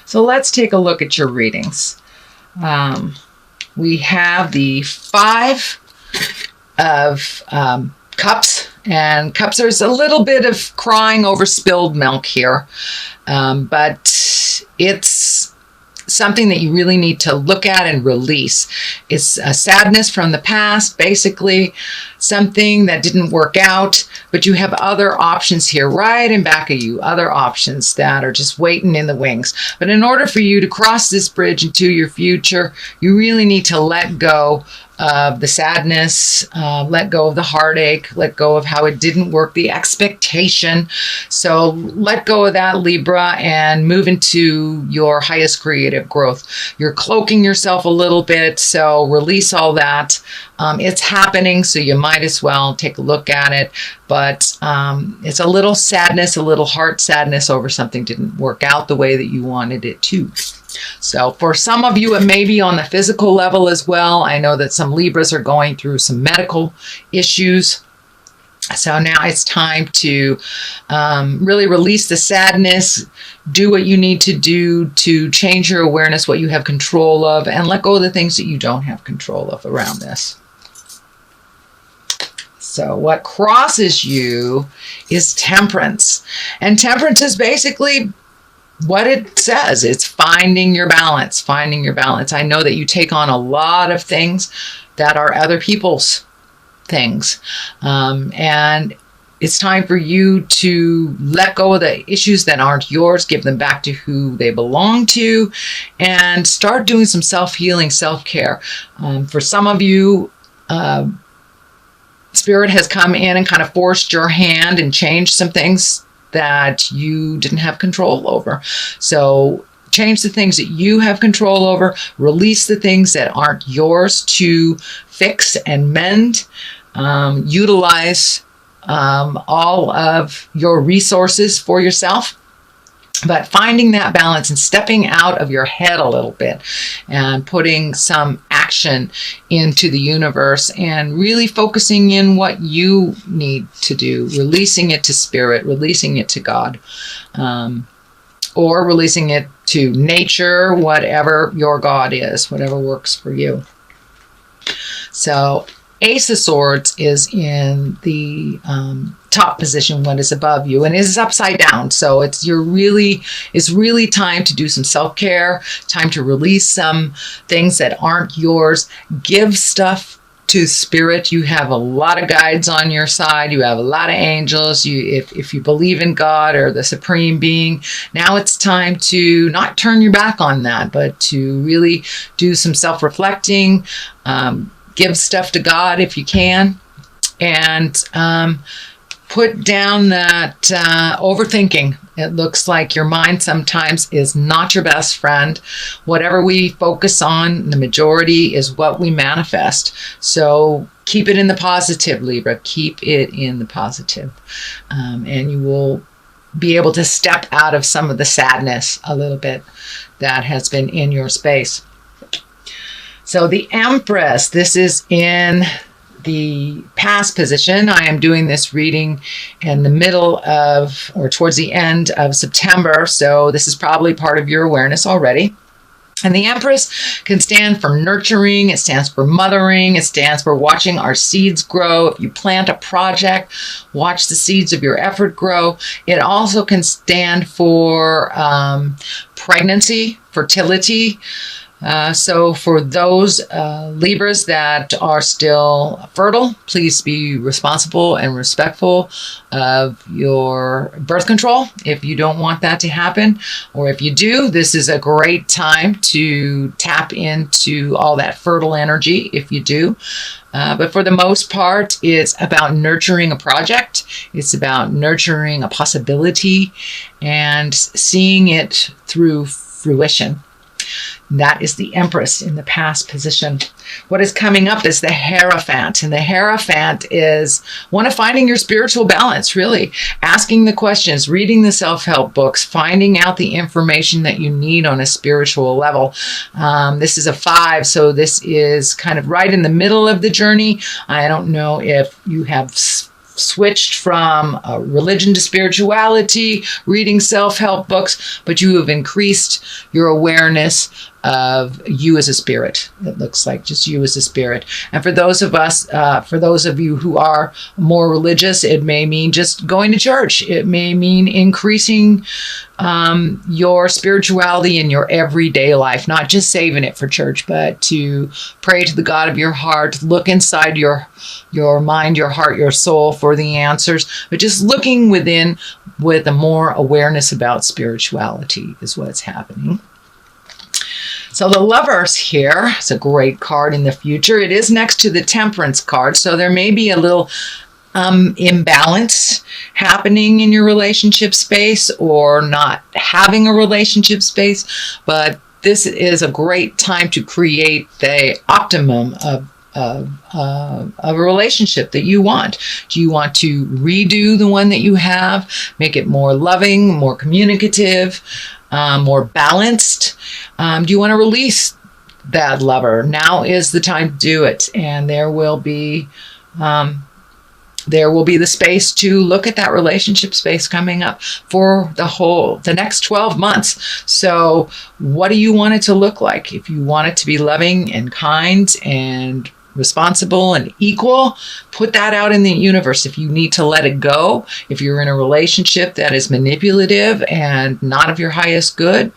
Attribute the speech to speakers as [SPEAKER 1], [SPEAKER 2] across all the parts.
[SPEAKER 1] So let's take a look at your readings. We have the 5 of cups, and cups, there's a little bit of crying over spilled milk here, but it's something that you really need to look at and release. It's a sadness from the past, basically something that didn't work out, but you have other options here right in back of you, other options that are just waiting in the wings. But in order for you to cross this bridge into your future, you really need to let go of the sadness, let go of the heartache, let go of how it didn't work, the expectation. So let go of that, Libra, and move into your highest creative growth. You're cloaking yourself a little bit, so release all that. It's happening, so you might as well take a look at it. But it's a little sadness, a little heart sadness over something didn't work out the way that you wanted it to. So for some of you, it may be on the physical level as well. I know that some Libras are going through some medical issues. So now it's time to really release the sadness, do what you need to do to change your awareness, what you have control of, and let go of the things that you don't have control of around this. So what crosses you is temperance. And temperance is basically what it says. It's finding your balance, finding your balance. I know that you take on a lot of things that are other people's things. And it's time for you to let go of the issues that aren't yours, give them back to who they belong to, and start doing some self-healing, self-care. For some of you, Spirit has come in and kind of forced your hand and changed some things that you didn't have control over. So change the things that you have control over, release the things that aren't yours to fix and mend, utilize all of your resources for yourself. But finding that balance and stepping out of your head a little bit and putting some action into the universe and really focusing in what you need to do, releasing it to Spirit, releasing it to God, or releasing it to nature, whatever your God is, whatever works for you. So Ace of Swords is in the top position, what is above you, and it is upside down. So it's really time to do some self-care, time to release some things that aren't yours. Give stuff to Spirit. You have a lot of guides on your side. You have a lot of angels. If you believe in God or the Supreme Being, now it's time to not turn your back on that, but to really do some self-reflecting. Give stuff to God if you can, and put down that overthinking. It looks like your mind sometimes is not your best friend. Whatever we focus on, the majority is what we manifest. So keep it in the positive, Libra. Keep it in the positive. And you will be able to step out of some of the sadness a little bit that has been in your space. So the Empress, this is in the past position. I am doing this reading in the middle of, or towards the end of September. So this is probably part of your awareness already. And the Empress can stand for nurturing. It stands for mothering. It stands for watching our seeds grow. If you plant a project, watch the seeds of your effort grow. It also can stand for pregnancy, fertility. So for those Libras that are still fertile, please be responsible and respectful of your birth control if you don't want that to happen. Or if you do, this is a great time to tap into all that fertile energy if you do. But for the most part, it's about nurturing a project. It's about nurturing a possibility and seeing it through fruition. That is the Empress in the past position. What is coming up is the Hierophant. And the Hierophant is one of finding your spiritual balance, really. Asking the questions, reading the self-help books, finding out the information that you need on a spiritual level. This is a 5, so this is kind of right in the middle of the journey. I don't know if you have switched from religion to spirituality, reading self-help books, but you have increased your awareness of you as a spirit. It looks like just you as a spirit. And for those of you who are more religious, it may mean just going to church. It may mean increasing your spirituality in your everyday life, not just saving it for church, but to pray to the God of your heart, look inside your mind, your heart, your soul for the answers, but just looking within with a more awareness about spirituality is what's happening. So the Lovers here, it's a great card in the future. It is next to the Temperance card, so there may be a little imbalance happening in your relationship space or not having a relationship space, but this is a great time to create the optimum of a relationship that you want. Do you want to redo the one that you have, make it more loving, more communicative, more balanced? Do you want to release that lover? Now is the time to do it, and there will be the space to look at that relationship space coming up for the next 12 months. So what do you want it to look like? If you want it to be loving and kind and responsible and equal, put that out in the universe. If you need to let it go, if you're in a relationship that is manipulative and not of your highest good,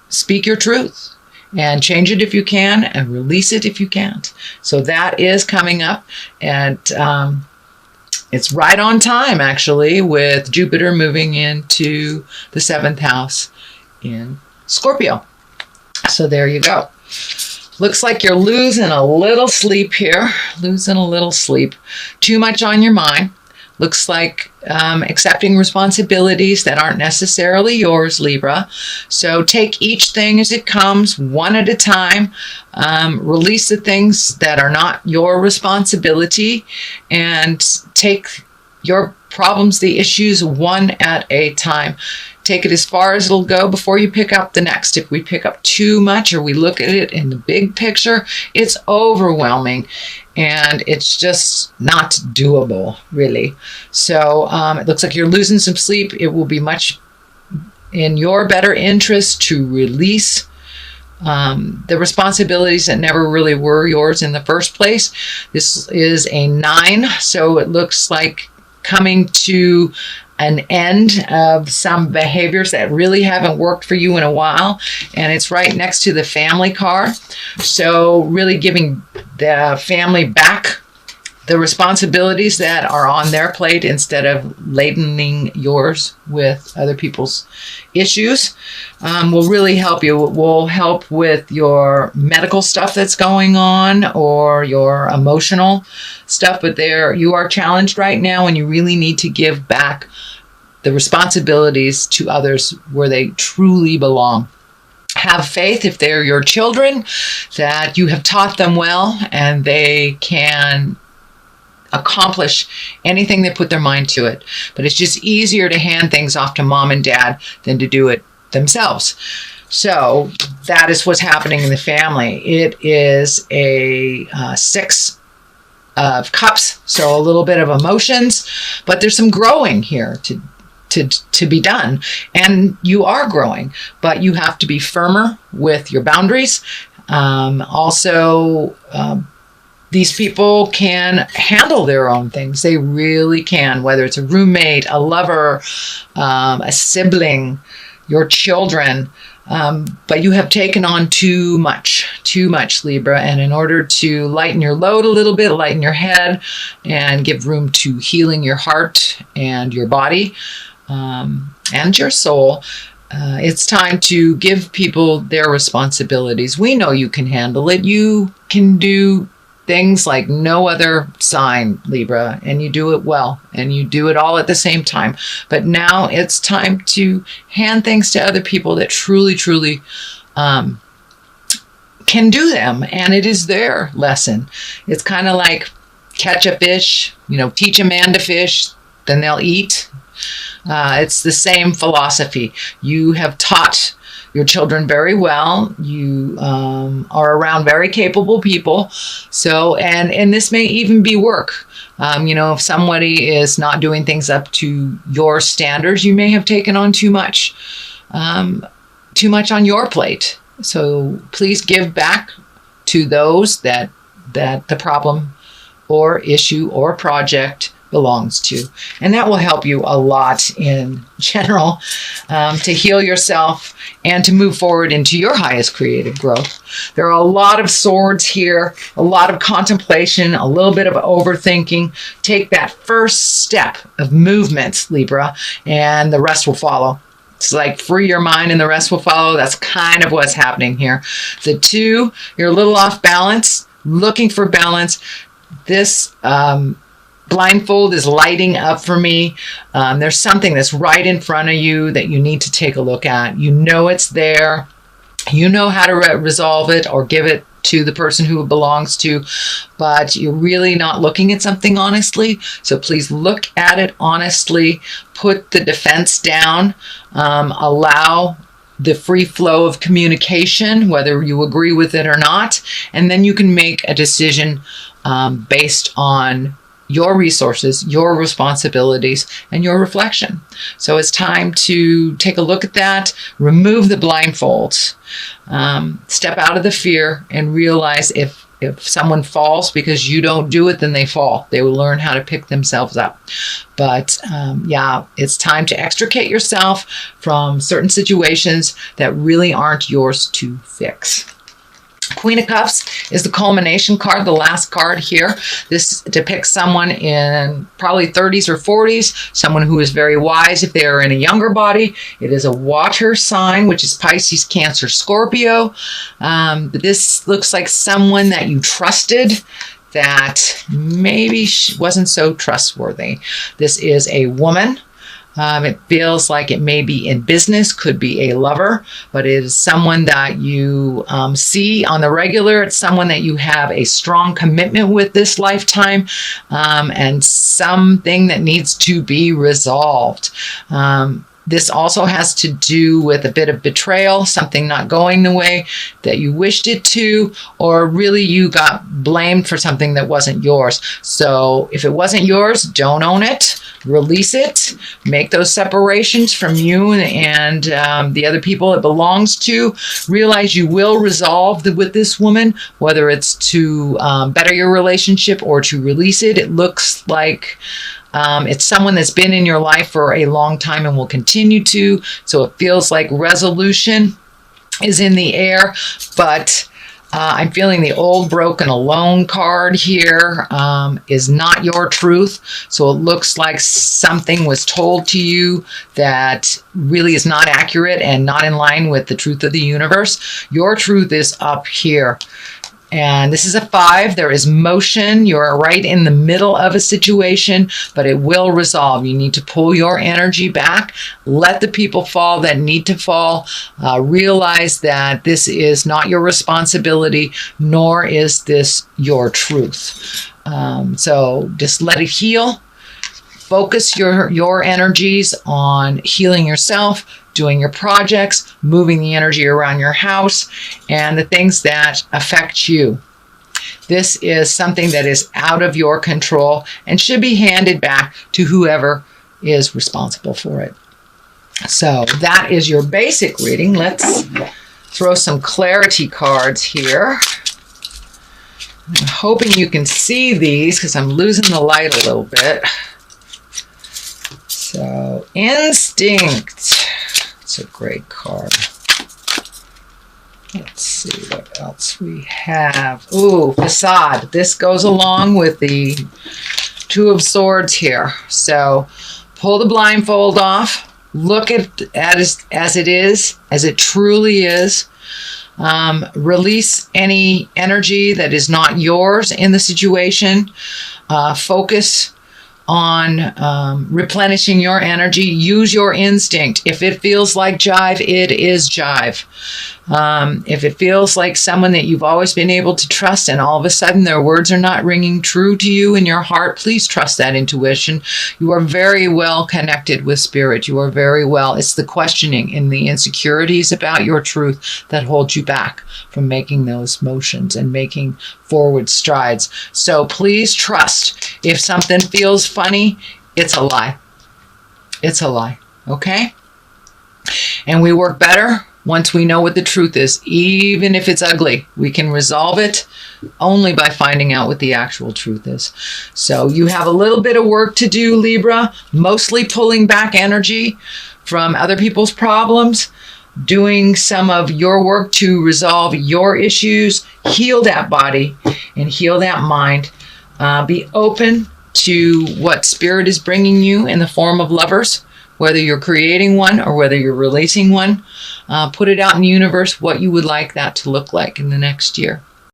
[SPEAKER 1] speak your truth and change it if you can and release it if you can't. So that is coming up, and it's right on time actually, with Jupiter moving into the 7th house in Scorpio. So there you go. Looks like you're losing a little sleep here. Losing a little sleep. Too much on your mind. Looks like accepting responsibilities that aren't necessarily yours, Libra. So take each thing as it comes, one at a time. Release the things that are not your responsibility, and take your problems, the issues, one at a time. Take it as far as it'll go before you pick up the next. If we pick up too much or we look at it in the big picture, it's overwhelming and it's just not doable, really. So it looks like you're losing some sleep. It will be much in your better interest to release the responsibilities that never really were yours in the first place. This is a 9, so it looks like coming to an end of some behaviors that really haven't worked for you in a while, and it's right next to the Family card. So really giving the family back the responsibilities that are on their plate instead of ladening yours with other people's issues will really help you. It will help with your medical stuff that's going on or your emotional stuff, but you are challenged right now and you really need to give back the responsibilities to others where they truly belong. Have faith, if they're your children, that you have taught them well and they can accomplish anything they put their mind to it. But it's just easier to hand things off to mom and dad than to do it themselves. So that is what's happening in the family. It is a 6 of cups, so a little bit of emotions, but there's some growing here to be done, and you are growing, but you have to be firmer with your boundaries. These people can handle their own things. They really can, whether it's a roommate, a lover, a sibling, your children. But you have taken on too much, Libra. And in order to lighten your load a little bit, lighten your head, and give room to healing your heart and your body and your soul, it's time to give people their responsibilities. We know you can handle it. You can do things like no other sign, Libra, and you do it well, and you do it all at the same time. But now it's time to hand things to other people that truly can do them, and it is their lesson. It's kind of like catch a fish, teach a man to fish, then they'll eat. It's the same philosophy. You have taught your children very well. You are around very capable people. So, and this may even be work. If somebody is not doing things up to your standards, you may have taken on too much on your plate. So please give back to those that the problem or issue or project belongs to. And that will help you a lot in general to heal yourself and to move forward into your highest creative growth. There are a lot of swords here, a lot of contemplation, a little bit of overthinking. Take that first step of movement, Libra, and the rest will follow. It's like free your mind and the rest will follow. That's kind of what's happening here. The 2, you're a little off balance, looking for balance. This blindfold is lighting up for me. There's something that's right in front of you that you need to take a look at. You know it's there. You know how to resolve it or give it to the person who it belongs to, but you're really not looking at something honestly. So please look at it honestly. Put the defense down. Allow the free flow of communication, whether you agree with it or not, and then you can make a decision based on your resources, your responsibilities, and your reflection. So it's time to take a look at that, remove the blindfolds, step out of the fear, and realize if someone falls because you don't do it, then they fall. They will learn how to pick themselves up. But it's time to extricate yourself from certain situations that really aren't yours to fix. Queen of Cups is the culmination card, the last card here. This depicts someone in probably 30s or 40s, someone who is very wise if they are in a younger body. It is a water sign, which is Pisces, Cancer, Scorpio. This looks like someone that you trusted that maybe wasn't so trustworthy. This is a woman. It feels like it may be in business, could be a lover, but it is someone that you see on the regular. It's someone that you have a strong commitment with this lifetime, and something that needs to be resolved. This also has to do with a bit of betrayal, something not going the way that you wished it to, or really you got blamed for something that wasn't yours. So if it wasn't yours, don't own it, release it, make those separations from you and the other people it belongs to. Realize you will resolve with this woman, whether it's to better your relationship or to release it. It looks like it's someone that's been in your life for a long time and will continue to. So it feels like resolution is in the air, but I'm feeling the old, broken, alone card here is not your truth. So it looks like something was told to you that really is not accurate and not in line with the truth of the universe. Your truth is up here. And this is a 5. There is motion. You're right in the middle of a situation, but it will resolve. You need to pull your energy back. Let the people fall that need to fall. Realize that this is not your responsibility, nor is this your truth. So just let it heal. Focus your energies on healing yourself, doing your projects, moving the energy around your house, and the things that affect you. This is something that is out of your control and should be handed back to whoever is responsible for it. So that is your basic reading. Let's throw some clarity cards here. I'm hoping you can see these because I'm losing the light a little bit. So, Instinct. It's a great card. Let's see what else we have. Ooh, Facade. This goes along with the 2 of Swords here. So, pull the blindfold off. Look at it as it is, as it truly is. Release any energy that is not yours in the situation. Focus on replenishing your energy. Use your instinct. If it feels like jive, it is jive. If it feels like someone that you've always been able to trust and all of a sudden their words are not ringing true to you in your heart, please trust that intuition. You are very well connected with spirit. You are very well. It's the questioning and the insecurities about your truth that hold you back from making those motions and making forward strides. So please trust. If something feels funny, it's a lie. It's a lie. Okay? And we work better once we know what the truth is. Even if it's ugly, we can resolve it only by finding out what the actual truth is. So you have a little bit of work to do, Libra, mostly pulling back energy from other people's problems, doing some of your work to resolve your issues, heal that body and heal that mind. Be open to what spirit is bringing you in the form of lovers, whether you're creating one or whether you're releasing one. Put it out in the universe what you would like that to look like in the next year.